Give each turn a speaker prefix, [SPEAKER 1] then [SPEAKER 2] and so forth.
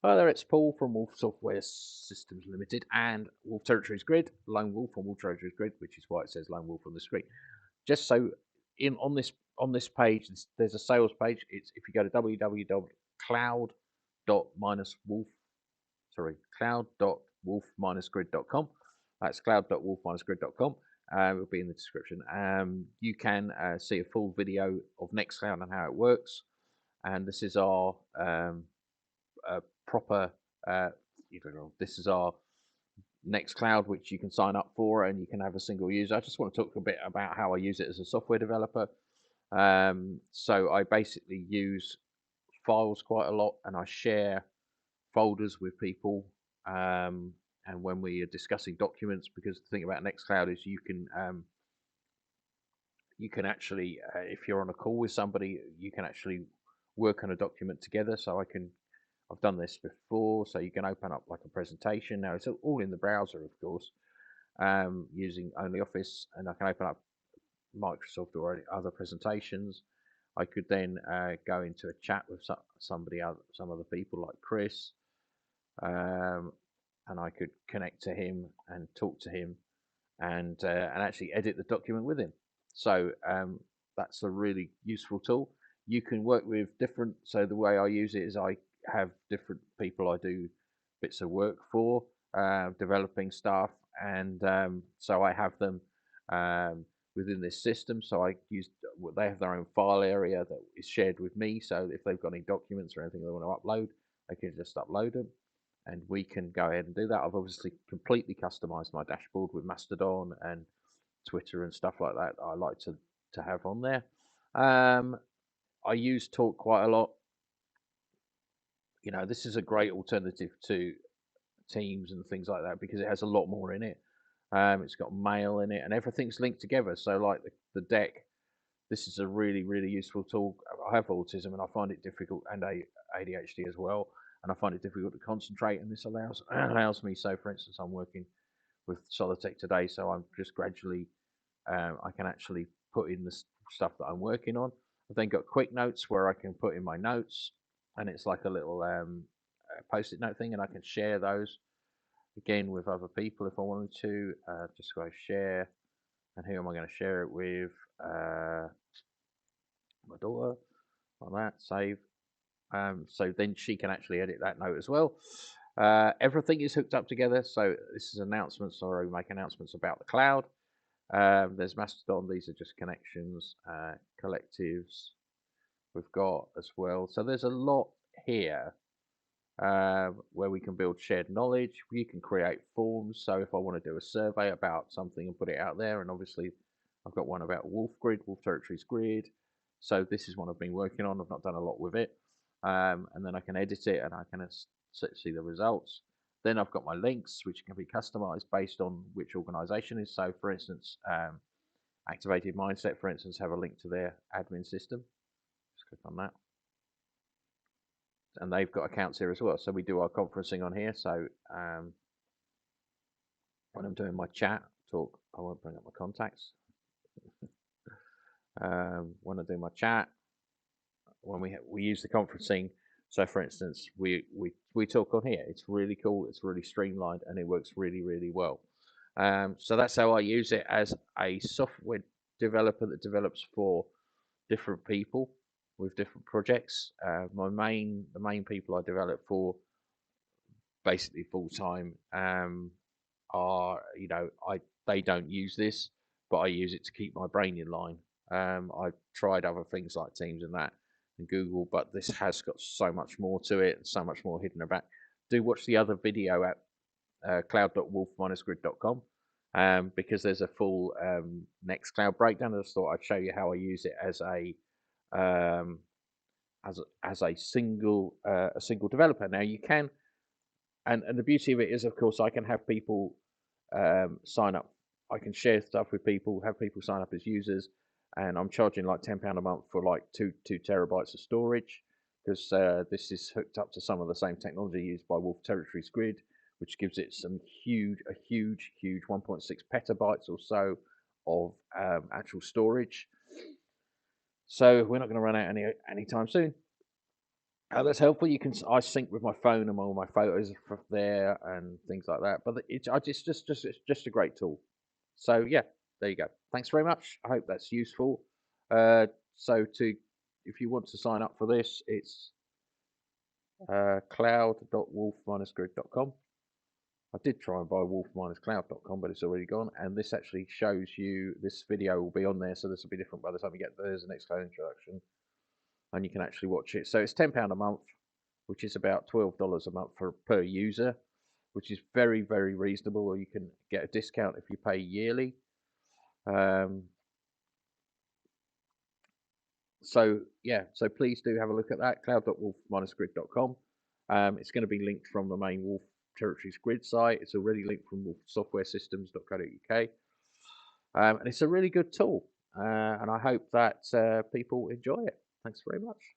[SPEAKER 1] Hi there, it's Paul from Wolf Software Systems Limited and Wolf Territories Grid, Lone Wolf on Wolf Territories Grid, which is why it says Lone Wolf on the screen. Just so in on this page, there's a sales page. It's if you go to www.cloud.wolf cloud.wolf-grid.com. That's cloud.wolf-grid.com. It will be in the description. You can see a full video of Nextcloud and how it works. And this is our proper, this is our Nextcloud, which you can sign up for and you can have a single user. I just want to talk a bit about how I use it as a software developer. So I basically use files quite a lot and I share folders with people. And when we are discussing documents, because the thing about Nextcloud is you can actually, if you're on a call with somebody, you can actually work on a document together. So I've done this before, so you can open up like a presentation. Now it's all in the browser, of course, using OnlyOffice, and I can open up Microsoft or other presentations. I could then go into a chat with some other people like Chris, and I could connect to him and talk to him, and actually edit the document with him. So that's a really useful tool. You can work with different. So the way I use it is I have different people I do bits of work for, developing stuff, and so I have them within this system. So they have their own file area that is shared with me. So if they've got any documents or anything they want to upload, they can just upload them, and we can go ahead and do that. I've obviously completely customized my dashboard with Mastodon and Twitter and stuff like that. I like to have on there. I use Talk quite a lot. This is a great alternative to Teams and things like that because it has a lot more in it. It's got mail in it and everything's linked together. So like the deck, this is a really, really useful tool. I have autism and I find it difficult, and ADHD as well, and I find it difficult to concentrate, and this allows me. So for instance, I'm working with Solitech today, so I'm just gradually I can actually put in the stuff that I'm working on. I've then got quick notes where I can put in my notes, and it's like a little post-it note thing, and I can share those again with other people if I wanted to. Just go share, and who am I going to share it with? My daughter, like that. Save. So then she can actually edit that note as well. Everything is hooked up together. So this is announcements, or we make announcements about the cloud. There's Mastodon. These are just connections, collectives we've got as well. So there's a lot here where we can build shared knowledge. We can create forms. So if I want to do a survey about something and put it out there, and obviously I've got one about Wolf Grid, Wolf Territories Grid. So this is one I've been working on. I've not done a lot with it. And then I can edit it and I can see the results. Then I've got my links, which can be customized based on which organization is. So for instance, Activated Mindset, for instance, have a link to their admin system. Just click on that. And they've got accounts here as well. So we do our conferencing on here. So when I'm doing my chat talk, I won't bring up my contacts. When I do my chat, when we use the conferencing, so for instance, we talk on here. It's really cool. It's really streamlined, and it works really, really well. So that's how I use it as a software developer that develops for different people with different projects. The main people I develop for, basically full time, are they don't use this, but I use it to keep my brain in line. I've tried other things like Teams and that and Google, but this has got so much more to it and so much more hidden about. Do watch the other video at cloud.wolf-grid.com because there's a full Nextcloud breakdown. I just thought I'd show you how I use it as a single developer. Now you can, and the beauty of it is, of course, I can have people sign up. I can share stuff with people, have people sign up as users, and I'm charging like £10 a month for like two terabytes of storage because this is hooked up to some of the same technology used by Wolf Territories Grid, which gives it a huge 1.6 petabytes or so of actual storage. So we're not going to run out anytime soon. That's helpful. I sync with my phone and all my photos are there and things like that. But it's just a great tool. So yeah, there you go. Thanks very much. I hope that's useful. Uh, so to if you want to sign up for this, it's cloud.wolf-grid.com. I did try and buy wolf-cloud.com, but it's already gone. And this actually shows you this video will be on there, so this will be different by the time you get there's an Nextcloud introduction, and you can actually watch it. So it's £10 a month, which is about $12 a month per user, which is very, very reasonable. Or you can get a discount if you pay yearly. So yeah, so please do have a look at that, cloud.wolf-grid.com. It's going to be linked from the main Wolf Territories Grid site. It's already linked from wolfsoftwaresystems.co.uk. And it's a really good tool. And I hope that people enjoy it. Thanks very much.